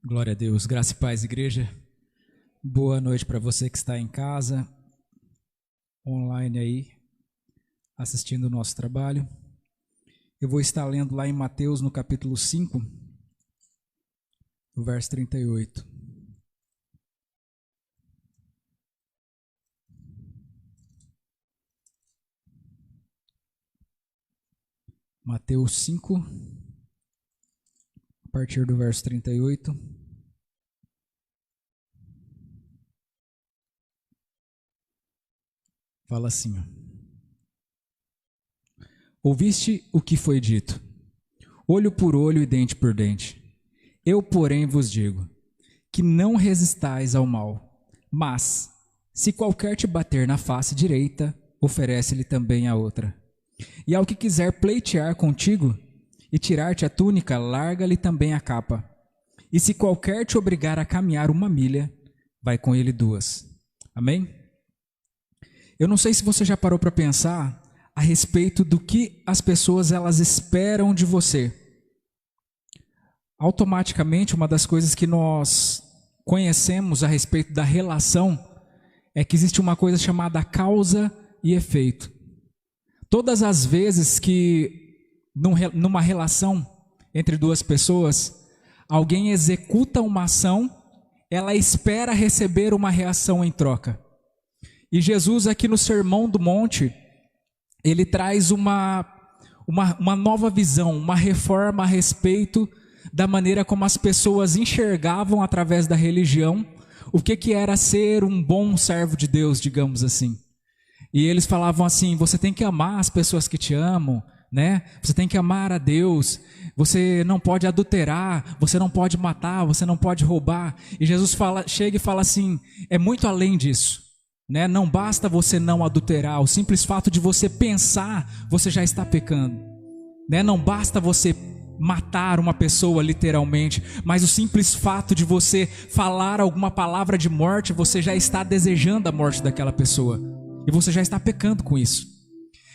Glória a Deus, graça e paz, igreja. Boa noite para você que está em casa, online aí, assistindo o nosso trabalho. Eu vou estar lendo lá em Mateus, no capítulo 5, no verso 38. Mateus 5, a partir do verso 38. Fala assim, ó. Ouviste o que foi dito, olho por olho e dente por dente. Eu, porém, vos digo, que não resistais ao mal, mas, se qualquer te bater na face direita, oferece-lhe também a outra. E ao que quiser pleitear contigo e tirar-te a túnica, larga-lhe também a capa. E se qualquer te obrigar a caminhar 1 milha, vai com ele 2. Amém? Eu não sei se você já parou para pensar a respeito do que as pessoas elas esperam de você. Automaticamente, uma das coisas que nós conhecemos a respeito da relação é que existe uma coisa chamada causa e efeito. Todas as vezes que numa relação entre duas pessoas, alguém executa uma ação, ela espera receber uma reação em troca. E Jesus aqui no Sermão do Monte, ele traz uma nova visão, uma reforma a respeito da maneira como as pessoas enxergavam através da religião o que era ser um bom servo de Deus, digamos assim. E eles falavam assim, você tem que amar as pessoas que te amam, né? Você tem que amar a Deus, você não pode adulterar, você não pode matar, você não pode roubar. E Jesus chega e fala assim, é muito além disso, né? Não basta você não adulterar, o simples fato de você pensar, você já está pecando, né? Não basta você matar uma pessoa literalmente, mas o simples fato de você falar alguma palavra de morte, você já está desejando a morte daquela pessoa. E você já está pecando com isso.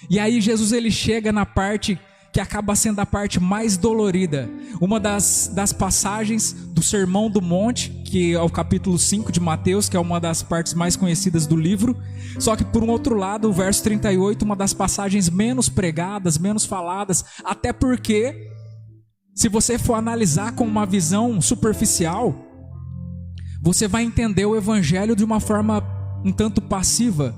E aí Jesus ele chega na parte que acaba sendo a parte mais dolorida. Uma das passagens do Sermão do Monte, que é o capítulo 5 de Mateus, que é uma das partes mais conhecidas do livro. Só que por um outro lado, o verso 38, uma das passagens menos pregadas, menos faladas. Até porque, se você for analisar com uma visão superficial, você vai entender o evangelho de uma forma um tanto passiva.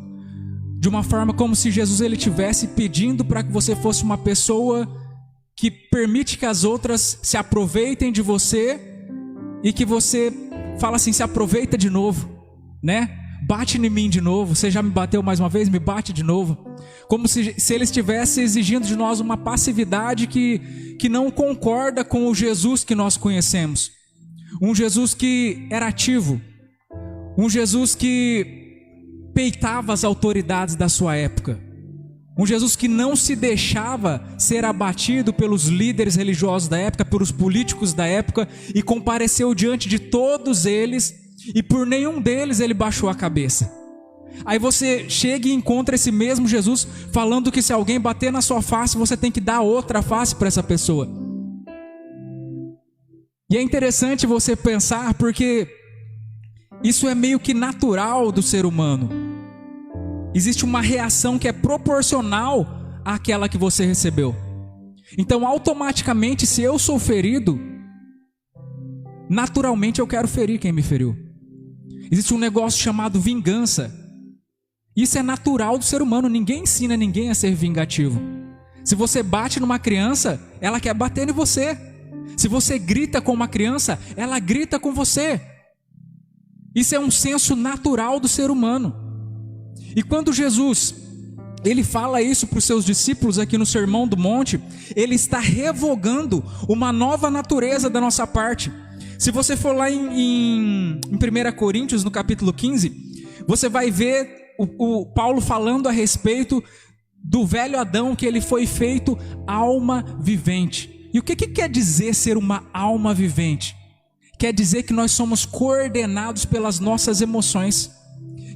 De uma forma como se Jesus ele estivesse pedindo para que você fosse uma pessoa que permite que as outras se aproveitem de você e que você fala assim, se aproveita de novo, né? Bate em mim de novo, você já me bateu mais uma vez, me bate de novo. Como se ele estivesse exigindo de nós uma passividade que não concorda com o Jesus que nós conhecemos. Um Jesus que era ativo, um Jesus que respeitava as autoridades da sua época. Um Jesus que não se deixava ser abatido pelos líderes religiosos da época, pelos políticos da época, e compareceu diante de todos eles, e por nenhum deles ele baixou a cabeça. Aí você chega e encontra esse mesmo Jesus falando que se alguém bater na sua face, você tem que dar outra face para essa pessoa. E é interessante você pensar, porque isso é meio que natural do ser humano. Existe uma reação que é proporcional àquela que você recebeu. Então, automaticamente, se eu sou ferido, naturalmente eu quero ferir quem me feriu. Existe um negócio chamado vingança. Isso é natural do ser humano. Ninguém ensina ninguém a ser vingativo. Se você bate numa criança, ela quer bater em você. Se você grita com uma criança, ela grita com você. Isso é um senso natural do ser humano. E quando Jesus, ele fala isso para os seus discípulos aqui no Sermão do Monte, ele está revogando uma nova natureza da nossa parte. Se você for lá em 1 Coríntios, no capítulo 15, você vai ver o Paulo falando a respeito do velho Adão, que ele foi feito alma vivente. E o que quer dizer ser uma alma vivente? Quer dizer que nós somos coordenados pelas nossas emoções.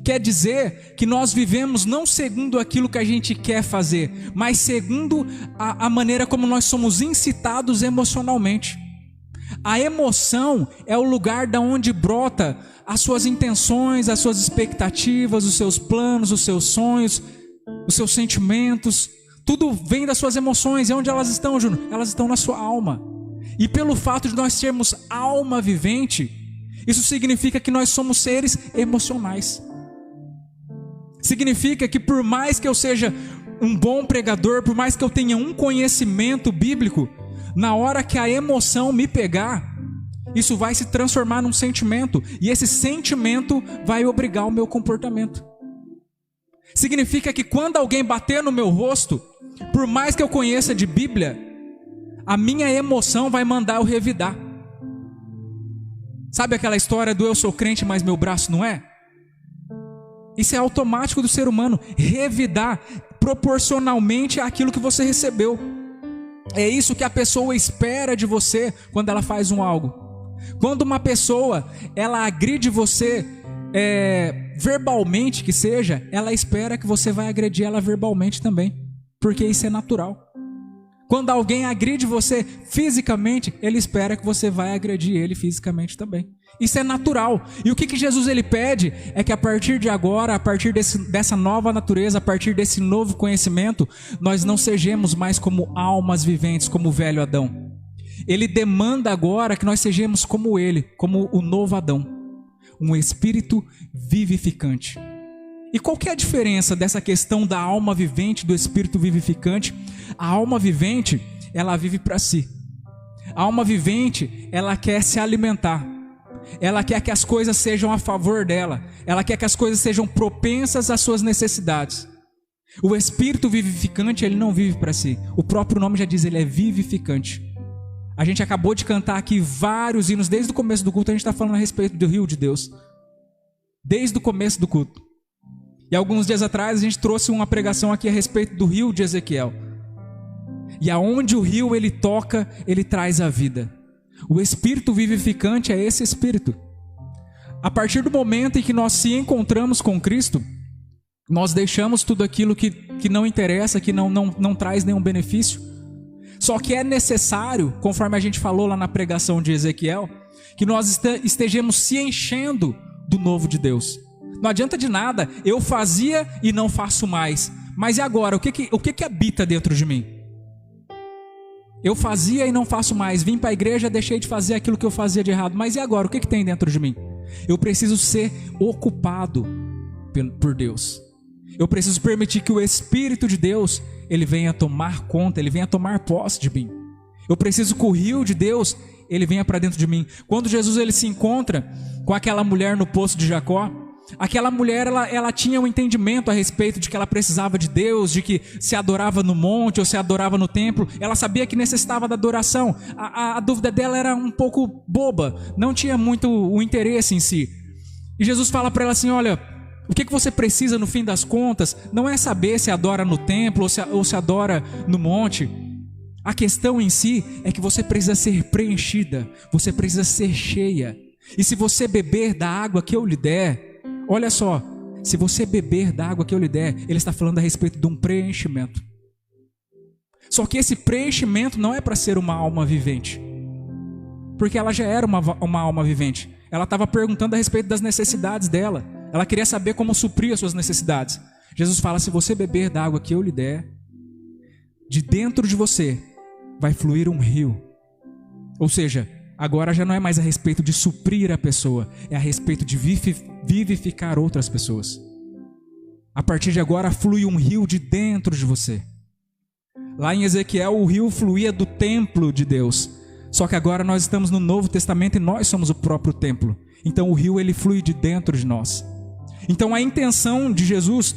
Quer dizer que nós vivemos não segundo aquilo que a gente quer fazer, mas segundo a maneira como nós somos incitados emocionalmente. A emoção é o lugar da onde brota as suas intenções, as suas expectativas, os seus planos, os seus sonhos, os seus sentimentos. Tudo vem das suas emoções. E onde elas estão, Júnior? Elas estão na sua alma. E pelo fato de nós sermos alma vivente, isso significa que nós somos seres emocionais. Significa que por mais que eu seja um bom pregador, por mais que eu tenha um conhecimento bíblico, na hora que a emoção me pegar, isso vai se transformar num sentimento, e esse sentimento vai obrigar o meu comportamento. Significa que quando alguém bater no meu rosto, por mais que eu conheça de Bíblia, a minha emoção vai mandar eu revidar. Sabe aquela história do eu sou crente, mas meu braço não é? Isso é automático do ser humano, revidar proporcionalmente àquilo que você recebeu. É isso que a pessoa espera de você quando ela faz algo. Quando uma pessoa, ela agride você, verbalmente que seja, ela espera que você vai agredir ela verbalmente também, porque isso é natural. Quando alguém agride você fisicamente, ele espera que você vai agredir ele fisicamente também. Isso é natural. E o que Jesus ele pede é que a partir de agora, a partir dessa nova natureza, a partir desse novo conhecimento, nós não sejamos mais como almas viventes, como o velho Adão. Ele demanda agora que nós sejamos como ele, como o novo Adão, um espírito vivificante. E qual que é a diferença dessa questão da alma vivente, do espírito vivificante? A alma vivente, ela vive para si. A alma vivente, ela quer se alimentar. Ela quer que as coisas sejam a favor dela. Ela quer que as coisas sejam propensas às suas necessidades. O espírito vivificante, ele não vive para si. O próprio nome já diz, ele é vivificante. A gente acabou de cantar aqui vários hinos. Desde o começo do culto a gente está falando a respeito do rio de Deus. Desde o começo do culto. E alguns dias atrás a gente trouxe uma pregação aqui a respeito do rio de Ezequiel. E aonde o rio ele toca, ele traz a vida. O espírito vivificante é esse espírito. A partir do momento em que nós se encontramos com Cristo, nós deixamos tudo aquilo que não interessa, que não traz nenhum benefício. Só que é necessário, conforme a gente falou lá na pregação de Ezequiel, que nós estejamos se enchendo do novo de Deus. Não adianta de nada, eu fazia e não faço mais. Mas e agora? O que habita dentro de mim? Eu fazia e não faço mais. Vim para a igreja, deixei de fazer aquilo que eu fazia de errado. Mas e agora? O que tem dentro de mim? Eu preciso ser ocupado por Deus. Eu preciso permitir que o Espírito de Deus, ele venha tomar conta, ele venha tomar posse de mim. Eu preciso que o rio de Deus, ele venha para dentro de mim. Quando Jesus ele se encontra com aquela mulher no poço de Jacó, aquela mulher, ela tinha um entendimento a respeito de que ela precisava de Deus, de que se adorava no monte ou se adorava no templo. Ela sabia que necessitava da adoração. A dúvida dela era um pouco boba, não tinha muito o interesse em si. E Jesus fala para ela assim, olha, o que você precisa no fim das contas não é saber se adora no templo ou se adora no monte. A questão em si é que você precisa ser preenchida, você precisa ser cheia. E se você beber da água que eu lhe der, olha só, se você beber da água que eu lhe der, ele está falando a respeito de um preenchimento. Só que esse preenchimento não é para ser uma alma vivente, porque ela já era uma alma vivente. Ela estava perguntando a respeito das necessidades dela. Ela queria saber como suprir as suas necessidades. Jesus fala, se você beber da água que eu lhe der, de dentro de você vai fluir um rio. Ou seja, agora já não é mais a respeito de suprir a pessoa, é a respeito de vivificar outras pessoas. A partir de agora flui um rio de dentro de você. Lá em Ezequiel o rio fluía do templo de Deus. Só que agora nós estamos no Novo Testamento e nós somos o próprio templo. Então o rio ele flui de dentro de nós. Então a intenção de Jesus,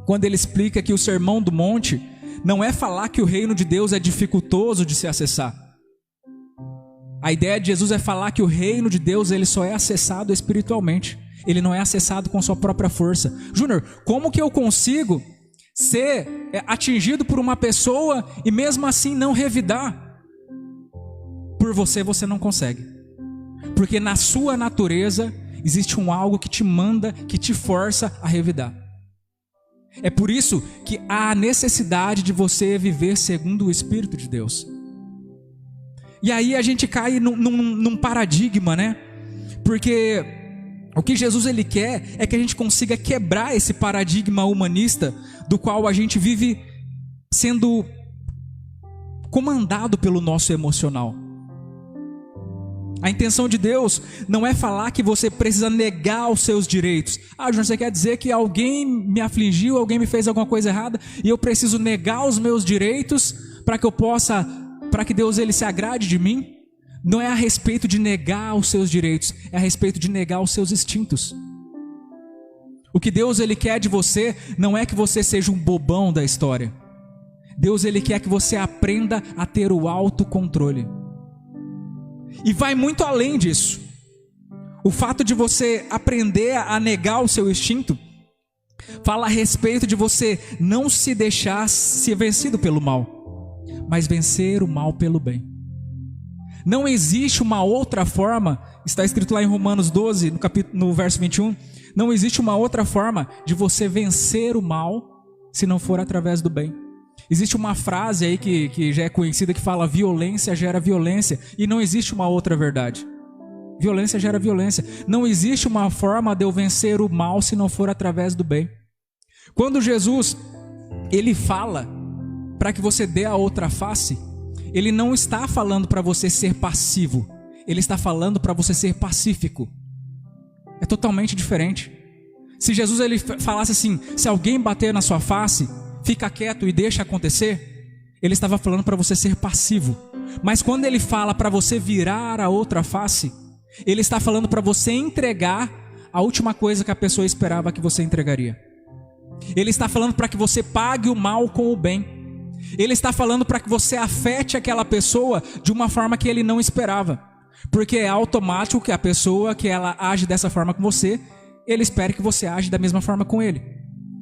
quando ele explica que o Sermão do Monte, não é falar que o reino de Deus é dificultoso de se acessar. A ideia de Jesus é falar que o reino de Deus ele só é acessado espiritualmente. Ele não é acessado com sua própria força. Júnior, como que eu consigo ser atingido por uma pessoa e mesmo assim não revidar? Por você não consegue. Porque na sua natureza existe algo que te manda, que te força a revidar. É por isso que há a necessidade de você viver segundo o Espírito de Deus. E aí a gente cai num paradigma, né? Porque o que Jesus ele quer é que a gente consiga quebrar esse paradigma humanista do qual a gente vive sendo comandado pelo nosso emocional. A intenção de Deus não é falar que você precisa negar os seus direitos. Júnior, você quer dizer que alguém me afligiu, alguém me fez alguma coisa errada e eu preciso negar os meus direitos para que Deus ele se agrade de mim? Não é a respeito de negar os seus direitos, é a respeito de negar os seus instintos. O que Deus ele quer de você não é que você seja um bobão da história. Deus ele quer que você aprenda a ter o autocontrole. E vai muito além disso. O fato de você aprender a negar o seu instinto fala a respeito de você não se deixar ser vencido pelo mal, mas vencer o mal pelo bem. Não existe uma outra forma, está escrito lá em Romanos 12, no verso 21, não existe uma outra forma de você vencer o mal se não for através do bem. Existe uma frase aí que já é conhecida que fala: violência gera violência, e não existe uma outra verdade. Violência gera violência. Não existe uma forma de eu vencer o mal se não for através do bem. Quando Jesus ele fala para que você dê a outra face, ele não está falando para você ser passivo, ele está falando para você ser pacífico. É totalmente diferente. Se Jesus ele falasse assim: se alguém bater na sua face, fica quieto e deixa acontecer, ele estava falando para você ser passivo. Mas quando ele fala para você virar a outra face, ele está falando para você entregar a última coisa que a pessoa esperava que você entregaria. Ele está falando para que você pague o mal com o bem. Ele está falando para que você afete aquela pessoa de uma forma que ele não esperava. Porque é automático que a pessoa que ela age dessa forma com você, ele espera que você age da mesma forma com ele.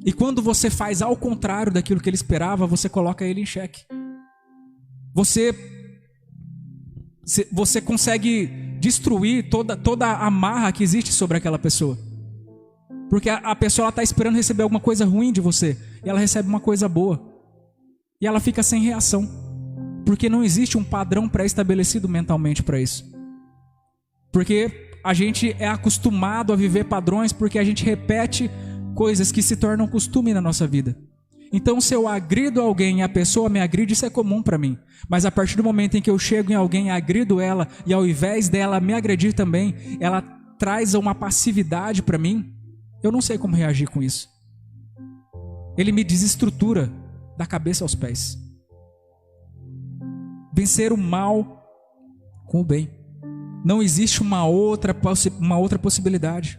E quando você faz ao contrário daquilo que ele esperava, você coloca ele em xeque. Você consegue destruir toda a amarra que existe sobre aquela pessoa. Porque a pessoa está esperando receber alguma coisa ruim de você, e ela recebe uma coisa boa. E ela fica sem reação. Porque não existe um padrão pré-estabelecido mentalmente para isso. Porque a gente é acostumado a viver padrões porque a gente repete coisas que se tornam costume na nossa vida. Então, se eu agrido alguém e a pessoa me agride, isso é comum para mim. Mas a partir do momento em que eu chego em alguém e agrido ela, e ao invés dela me agredir também, ela traz uma passividade para mim, eu não sei como reagir com isso. Ele me desestrutura da cabeça aos pés. Vencer o mal com o bem. Não existe uma outra possibilidade.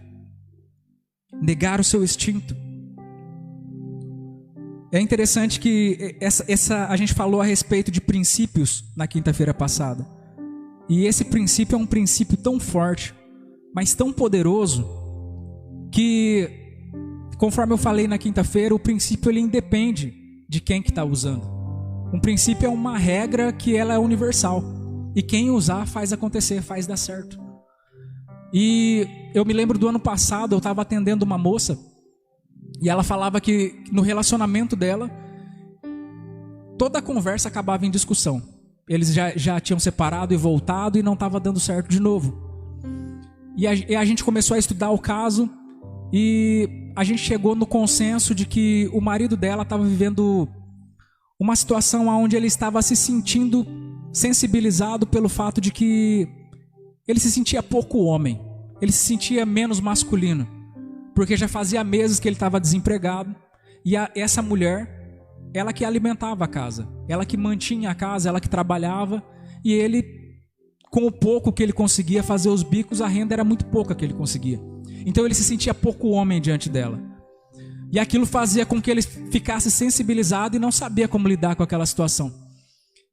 Negar o seu instinto. É interessante que a gente falou a respeito de princípios na quinta-feira passada. E esse princípio é um princípio tão forte, mas tão poderoso, que, conforme eu falei na quinta-feira, o princípio ele independe de quem que está usando. Um princípio é uma regra que ela é universal. E quem usar faz acontecer, faz dar certo. E eu me lembro do ano passado, eu estava atendendo uma moça, e ela falava que no relacionamento dela, toda a conversa acabava em discussão. Eles já tinham separado e voltado e não estava dando certo de novo. E a gente começou a estudar o caso, e a gente chegou no consenso de que o marido dela estava vivendo uma situação onde ele estava se sentindo sensibilizado pelo fato de que ele se sentia pouco homem, ele se sentia menos masculino, porque já fazia meses que ele estava desempregado, e essa mulher, ela que alimentava a casa, ela que mantinha a casa, ela que trabalhava, e ele, com o pouco que ele conseguia fazer os bicos, a renda era muito pouca que ele conseguia. Então ele se sentia pouco homem diante dela. E aquilo fazia com que ele ficasse sensibilizado e não sabia como lidar com aquela situação.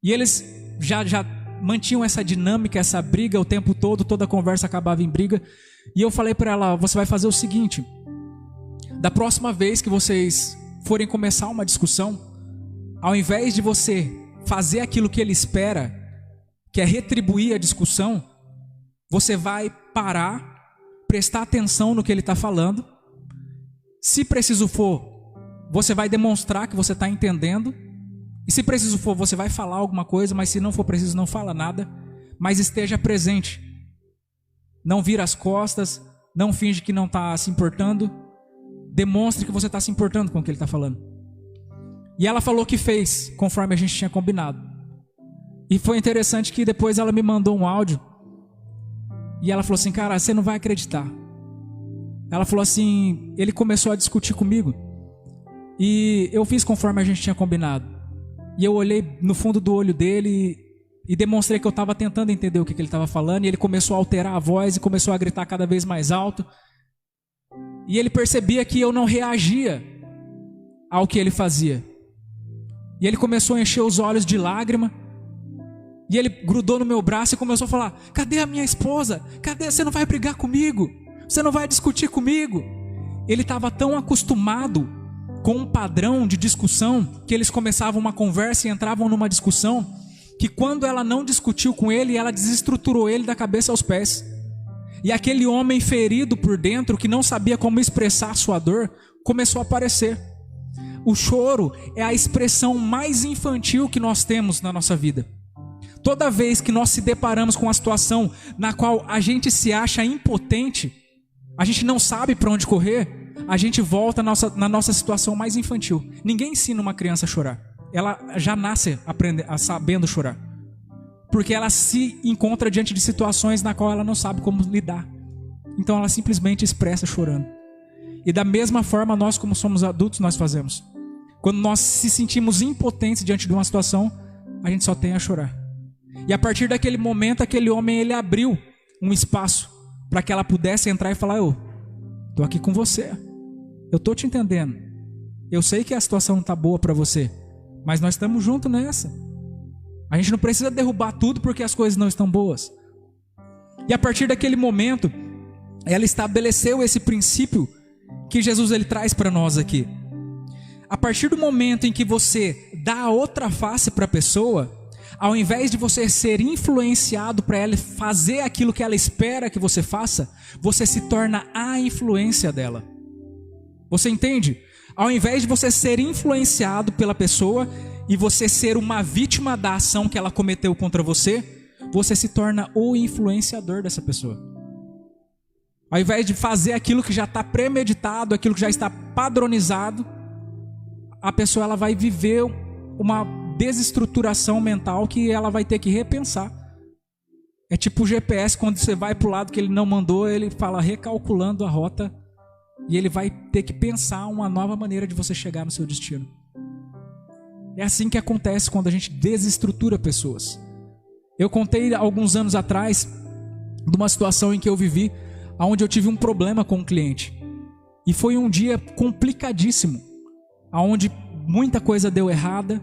E eles já mantinham essa dinâmica, essa briga o tempo todo, toda a conversa acabava em briga. E eu falei para ela: você vai fazer o seguinte, da próxima vez que vocês forem começar uma discussão, ao invés de você fazer aquilo que ele espera, que é retribuir a discussão, você vai parar, prestar atenção no que ele está falando. Se preciso for, você vai demonstrar que você está entendendo. E se preciso for, você vai falar alguma coisa, mas se não for preciso, não fala nada. mas esteja presente. Não vira as costas, não finge que não está se importando. Demonstre que você está se importando com o que ele está falando. E ela falou que fez, conforme a gente tinha combinado. E foi interessante que depois ela me mandou um áudio. E ela falou assim, cara, você não vai acreditar. Ela falou assim, ele começou a discutir comigo. E eu fiz conforme a gente tinha combinado. E eu olhei no fundo do olho dele e demonstrei que eu estava tentando entender o que ele estava falando. E ele começou a alterar a voz e começou a gritar cada vez mais alto. E ele percebia que eu não reagia ao que ele fazia. E ele começou a encher os olhos de lágrima. E ele grudou no meu braço e começou a falar, cadê a minha esposa? Cadê? Você não vai brigar comigo? Você não vai discutir comigo? Ele estava tão acostumado com um padrão de discussão, que eles começavam uma conversa e entravam numa discussão, que quando ela não discutiu com ele, ela desestruturou ele da cabeça aos pés. E aquele homem ferido por dentro, que não sabia como expressar a sua dor, começou a aparecer. O choro é a expressão mais infantil que nós temos na nossa vida. Toda vez que nós se deparamos com uma situação na qual a gente se acha impotente, a gente não sabe para onde correr, a gente volta na nossa situação mais infantil. Ninguém ensina uma criança a chorar. Ela já nasce sabendo chorar. Porque ela se encontra diante de situações na qual ela não sabe como lidar. Então ela simplesmente expressa chorando. E da mesma forma, nós como somos adultos, nós fazemos. Quando nós se sentimos impotentes diante de uma situação, a gente só tem a chorar. E a partir daquele momento, aquele homem, ele abriu um espaço para que ela pudesse entrar e falar, eu estou aqui com você, eu estou te entendendo, eu sei que a situação não está boa para você, mas nós estamos juntos nessa. A gente não precisa derrubar tudo porque as coisas não estão boas. E a partir daquele momento, ela estabeleceu esse princípio que Jesus ele traz para nós aqui. A partir do momento em que você dá a outra face para a pessoa, ao invés de você ser influenciado para ela fazer aquilo que ela espera que você faça, você se torna a influência dela. Você entende? Ao invés de você ser influenciado pela pessoa e você ser uma vítima da ação que ela cometeu contra você, você se torna o influenciador dessa pessoa. Ao invés de fazer aquilo que já está premeditado, aquilo que já está padronizado, a pessoa ela vai viver uma desestruturação mental que ela vai ter que repensar. É tipo o GPS, quando você vai para o lado que ele não mandou, ele fala recalculando a rota, e ele vai ter que pensar uma nova maneira de você chegar no seu destino. É assim que acontece quando a gente desestrutura pessoas. Eu contei alguns anos atrás de uma situação em que eu vivi, onde eu tive um problema com um cliente, e foi um dia complicadíssimo, onde muita coisa deu errada.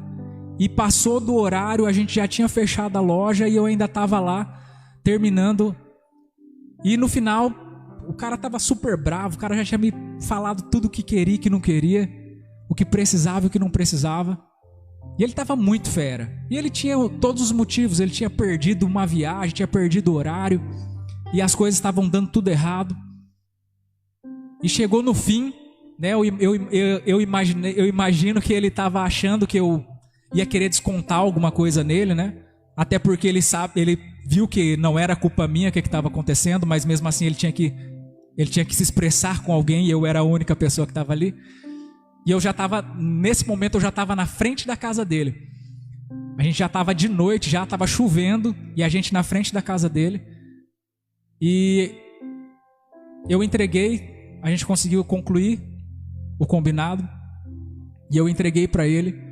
E passou do horário, a gente já tinha fechado a loja e eu ainda estava lá, terminando. E no final, o cara estava super bravo, o cara já tinha me falado tudo o que queria e que não queria, o que precisava e o que não precisava. E ele estava muito fera. E ele tinha todos os motivos, ele tinha perdido uma viagem, tinha perdido o horário, e as coisas estavam dando tudo errado. E chegou no fim, né, eu imagino que ele estava achando que eu ia querer descontar alguma coisa nele, né? Até porque ele viu que não era culpa minha o que estava acontecendo, mas mesmo assim ele tinha que se expressar com alguém e eu era a única pessoa que estava ali. E eu já estava, nesse momento eu já estava na frente da casa dele. A gente já estava de noite, já estava chovendo e a gente na frente da casa dele. E eu entreguei, a gente conseguiu concluir o combinado e eu entreguei para ele.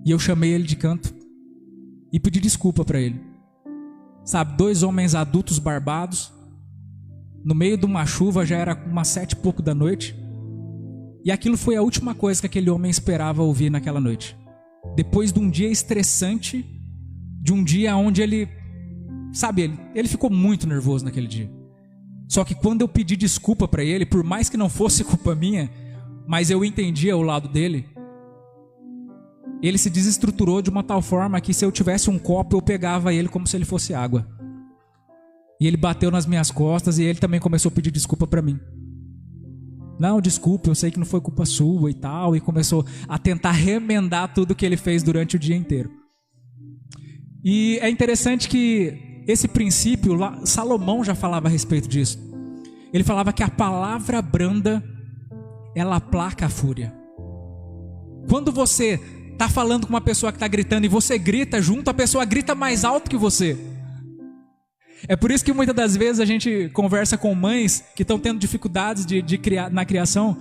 E eu chamei ele de canto e pedi desculpa para ele. Sabe, 2 homens adultos barbados, no meio de uma chuva, já era umas 7 e pouco da noite. E aquilo foi a última coisa que aquele homem esperava ouvir naquela noite. Depois de um dia estressante, de um dia onde ele ficou muito nervoso naquele dia. Só que quando eu pedi desculpa para ele, por mais que não fosse culpa minha, mas eu entendia o lado dele, ele se desestruturou de uma tal forma que se eu tivesse um copo, eu pegava ele como se ele fosse água. E ele bateu nas minhas costas e ele também começou a pedir desculpa para mim. Não, desculpa, eu sei que não foi culpa sua e tal. E começou a tentar remendar tudo que ele fez durante o dia inteiro. E é interessante que esse princípio, Salomão já falava a respeito disso. Ele falava que a palavra branda, ela aplaca a fúria. Quando você está falando com uma pessoa que está gritando e você grita junto, a pessoa grita mais alto que você. É por isso que muitas das vezes a gente conversa com mães que estão tendo dificuldades na criação,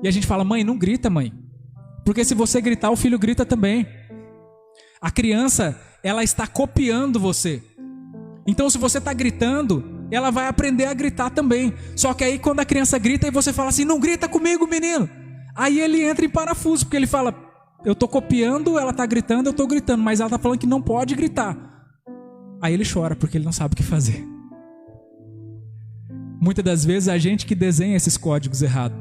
e a gente fala: mãe, não grita, mãe. Porque se você gritar, o filho grita também. A criança, ela está copiando você. Então se você está gritando, ela vai aprender a gritar também. Só que aí quando a criança grita e você fala assim: não grita comigo, menino. Aí ele entra em parafuso, porque ele fala: eu estou copiando, ela está gritando, eu estou gritando, mas ela está falando que não pode gritar. Aí ele chora, porque ele não sabe o que fazer. Muitas das vezes é a gente que desenha esses códigos errados.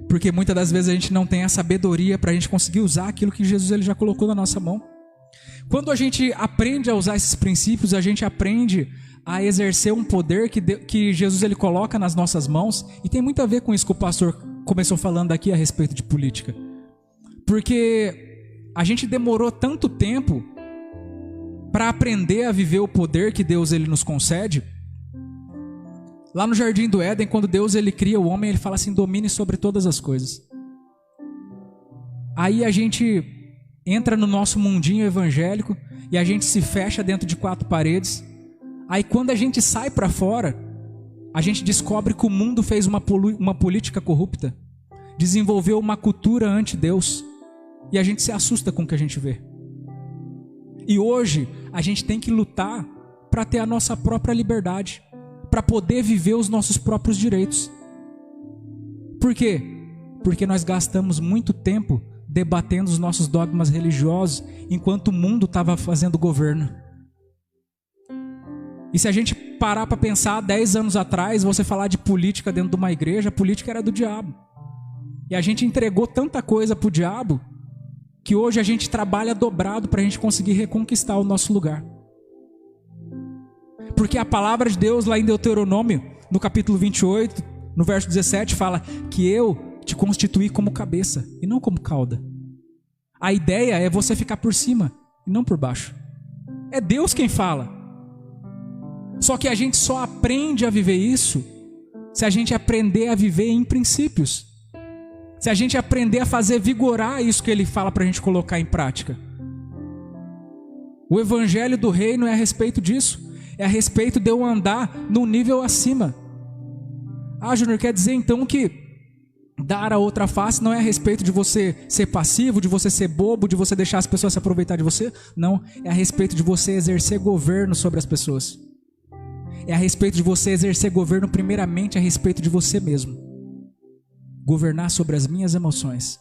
Porque muitas das vezes a gente não tem a sabedoria para a gente conseguir usar aquilo que Jesus ele já colocou na nossa mão. Quando a gente aprende a usar esses princípios, a gente aprende a exercer um poder que Jesus ele coloca nas nossas mãos. E tem muito a ver com isso que o pastor começou falando aqui a respeito de política. Porque a gente demorou tanto tempo para aprender a viver o poder que Deus ele nos concede. Lá no Jardim do Éden, quando Deus ele cria o homem, ele fala assim: domine sobre todas as coisas. Aí a gente entra no nosso mundinho evangélico e a gente se fecha dentro de 4 paredes. Aí quando a gente sai para fora, a gente descobre que o mundo fez uma política corrupta, desenvolveu uma cultura anti-Deus, e a gente se assusta com o que a gente vê. E hoje a gente tem que lutar para ter a nossa própria liberdade, para poder viver os nossos próprios direitos. Por quê? Porque nós gastamos muito tempo debatendo os nossos dogmas religiosos, enquanto o mundo estava fazendo governo. E se a gente parar para pensar, 10 anos atrás, você falar de política dentro de uma igreja, a política era do diabo. E a gente entregou tanta coisa para o diabo, que hoje a gente trabalha dobrado para a gente conseguir reconquistar o nosso lugar. Porque a palavra de Deus lá em Deuteronômio, no capítulo 28, no verso 17, fala que eu te constituí como cabeça e não como cauda. A ideia é você ficar por cima e não por baixo. É Deus quem fala. Só que a gente só aprende a viver isso se a gente aprender a viver em princípios. Se a gente aprender a fazer vigorar isso que ele fala para a gente colocar em prática. O evangelho do reino é a respeito disso. É a respeito de eu andar num nível acima. Ah, Júnior, quer dizer então que dar a outra face não é a respeito de você ser passivo, de você ser bobo, de você deixar as pessoas se aproveitar de você? Não, é a respeito de você exercer governo sobre as pessoas. É a respeito de você exercer governo primeiramente a respeito de você mesmo. Governar sobre as minhas emoções.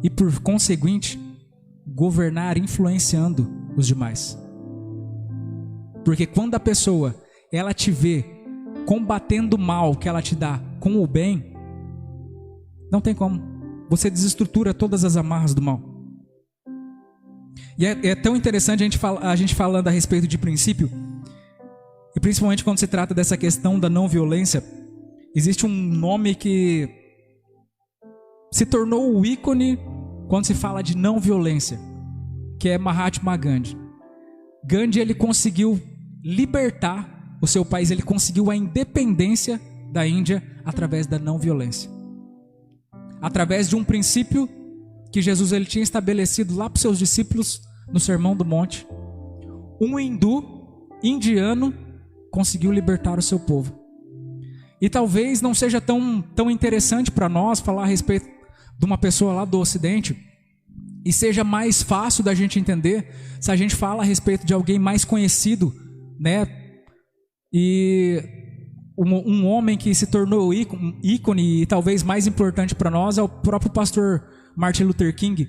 E por conseguinte, governar influenciando os demais. Porque quando a pessoa, ela te vê combatendo o mal que ela te dá com o bem, não tem como. Você desestrutura todas as amarras do mal. E é tão interessante a gente falando a respeito de princípio, e principalmente quando se trata dessa questão da não violência. Existe um nome que se tornou o ícone quando se fala de não violência, que é Mahatma Gandhi. Gandhi ele conseguiu libertar o seu país, ele conseguiu a independência da Índia através da não violência. Através de um princípio que Jesus ele tinha estabelecido lá para os seus discípulos no Sermão do Monte. Um indiano, conseguiu libertar o seu povo. E talvez não seja tão interessante para nós falar a respeito de uma pessoa lá do Ocidente, e seja mais fácil da gente entender se a gente fala a respeito de alguém mais conhecido, né? E um homem que se tornou ícone e talvez mais importante para nós é o próprio pastor Martin Luther King.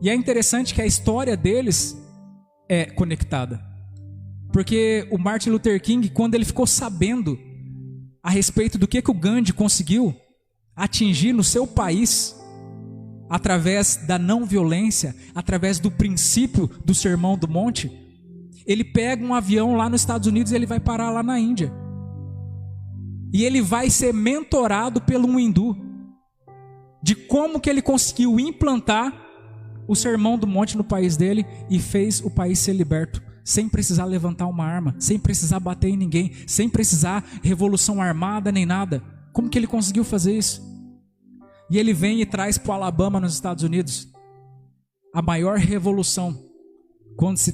E é interessante que a história deles é conectada. Porque o Martin Luther King, quando ele ficou sabendo a respeito do que o Gandhi conseguiu atingir no seu país, através da não violência, através do princípio do Sermão do Monte, ele pega um avião lá nos Estados Unidos e ele vai parar lá na Índia. E ele vai ser mentorado pelo um hindu, de como que ele conseguiu implantar o sermão do monte no país dele e fez o país ser liberto, sem precisar levantar uma arma, sem precisar bater em ninguém, sem precisar revolução armada nem nada. Como que ele conseguiu fazer isso? E ele vem e traz para o Alabama, nos Estados Unidos, a maior revolução quando se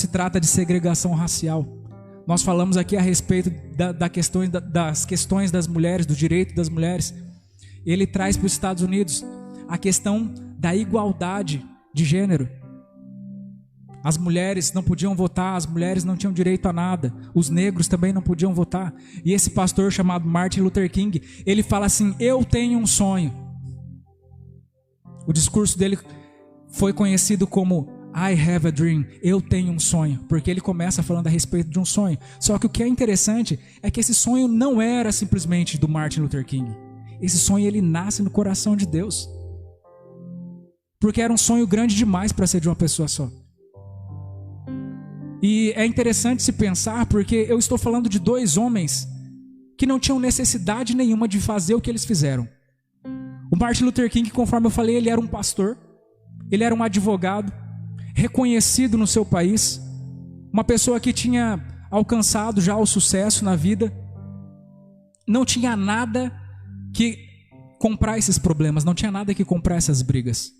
trata de segregação racial. Nós falamos aqui a respeito das questões das mulheres, do direito das mulheres. Ele traz para os Estados Unidos a questão da igualdade de gênero. As mulheres não podiam votar, as mulheres não tinham direito a nada, os negros também não podiam votar. E esse pastor chamado Martin Luther King, ele fala assim: eu tenho um sonho. O discurso dele foi conhecido como I have a dream, eu tenho um sonho, porque ele começa falando a respeito de um sonho. Só que o que é interessante é que esse sonho não era simplesmente do Martin Luther King. Esse sonho ele nasce no coração de Deus, porque era um sonho grande demais para ser de uma pessoa só. E é interessante se pensar, porque eu estou falando de dois homens que não tinham necessidade nenhuma de fazer o que eles fizeram. O Martin Luther King, conforme eu falei, ele era um pastor, ele era um advogado, reconhecido no seu país, uma pessoa que tinha alcançado já o sucesso na vida, não tinha nada que comprar esses problemas, não tinha nada que comprar essas brigas.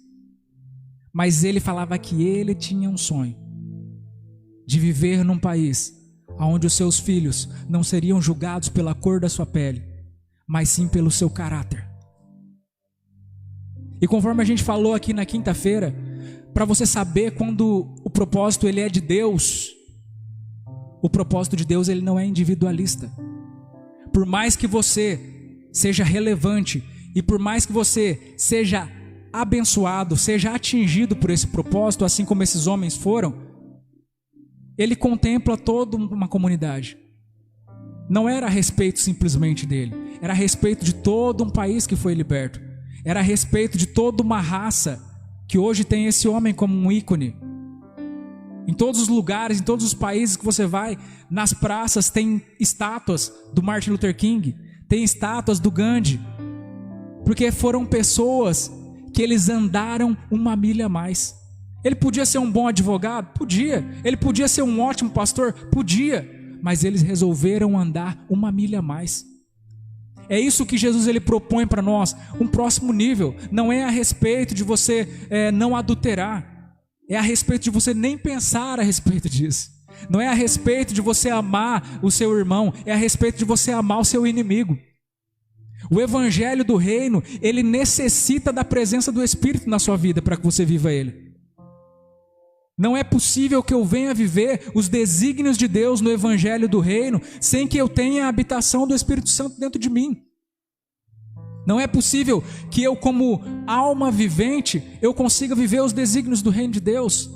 Mas ele falava que ele tinha um sonho de viver num país onde os seus filhos não seriam julgados pela cor da sua pele, mas sim pelo seu caráter. E conforme a gente falou aqui na quinta-feira, para você saber quando o propósito ele é de Deus, o propósito de Deus ele não é individualista. Por mais que você seja relevante e por mais que você seja abençoado, seja atingido por esse propósito, assim como esses homens foram, ele contempla toda uma comunidade. Não era a respeito simplesmente dele, era a respeito de todo um país que foi liberto, era a respeito de toda uma raça que hoje tem esse homem como um ícone. Em todos os lugares, em todos os países que você vai, nas praças tem estátuas do Martin Luther King, tem estátuas do Gandhi, porque foram pessoas que eles andaram uma milha a mais. Ele podia ser um bom advogado? Podia. Ele podia ser um ótimo pastor? Podia. Mas eles resolveram andar uma milha a mais. É isso que Jesus ele propõe para nós, um próximo nível. Não é a respeito de você não adulterar, é a respeito de você nem pensar a respeito disso. Não é a respeito de você amar o seu irmão, é a respeito de você amar o seu inimigo. O evangelho do reino, ele necessita da presença do Espírito na sua vida para que você viva ele. Não é possível que eu venha viver os desígnios de Deus no evangelho do reino sem que eu tenha a habitação do Espírito Santo dentro de mim. Não é possível que eu, como alma vivente, eu consiga viver os desígnios do reino de Deus.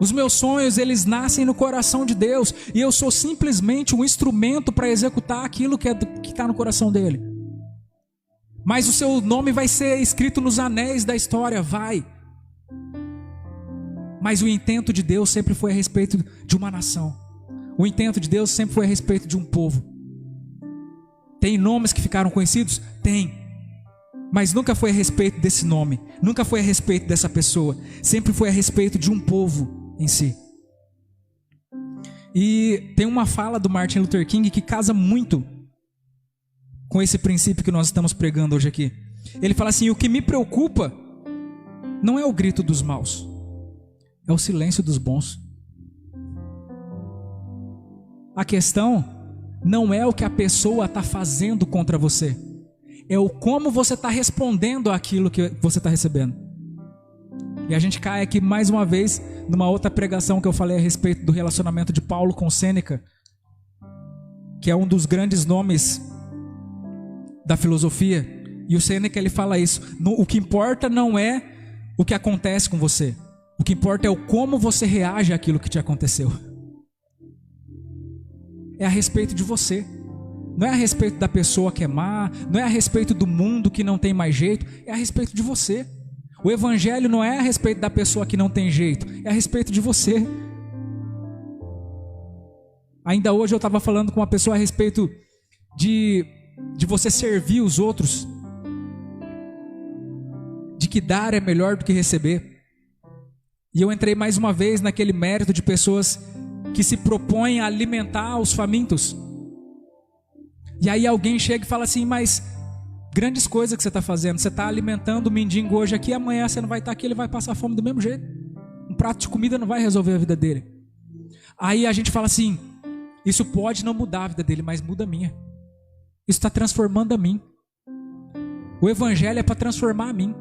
Os meus sonhos, eles nascem no coração de Deus e eu sou simplesmente um instrumento para executar aquilo que está no coração dele. Mas o seu nome vai ser escrito nos anéis da história, vai. Mas o intento de Deus sempre foi a respeito de uma nação. O intento de Deus sempre foi a respeito de um povo. Tem nomes que ficaram conhecidos? Tem. Mas nunca foi a respeito desse nome. Nunca foi a respeito dessa pessoa. Sempre foi a respeito de um povo em si. E tem uma fala do Martin Luther King que casa muito com esse princípio que nós estamos pregando hoje aqui. Ele fala assim: o que me preocupa não é o grito dos maus, é o silêncio dos bons. A questão não é o que a pessoa está fazendo contra você, é o como você está respondendo àquilo que você está recebendo. E a gente cai aqui mais uma vez numa outra pregação que eu falei a respeito do relacionamento de Paulo com Sêneca, que é um dos grandes nomes da filosofia. E o Sêneca ele fala isso: o que importa não é o que acontece com você, o que importa é o como você reage àquilo que te aconteceu. É a respeito de você. Não é a respeito da pessoa que é má, não é a respeito do mundo que não tem mais jeito, é a respeito de você. O evangelho não é a respeito da pessoa que não tem jeito, é a respeito de você. Ainda hoje eu estava falando com uma pessoa a respeito de você servir os outros. que dar é melhor do que receber. E eu entrei mais uma vez naquele mérito de pessoas que se propõem a alimentar os famintos. E aí alguém chega e fala assim, mas grandes coisas que você está fazendo, você está alimentando o mendigo hoje aqui, amanhã você não vai estar aqui, ele vai passar fome do mesmo jeito. Um prato de comida não vai resolver a vida dele. Aí a gente fala assim, isso pode não mudar a vida dele, mas muda a minha. Isso está transformando a mim. O evangelho é para transformar a mim.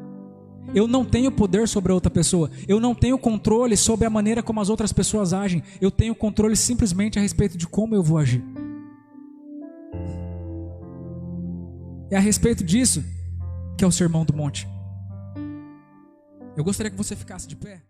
Eu não tenho poder sobre a outra pessoa. Eu não tenho controle sobre a maneira como as outras pessoas agem. Eu tenho controle simplesmente a respeito de como eu vou agir. É a respeito disso que é o Sermão do Monte. Eu gostaria que você ficasse de pé.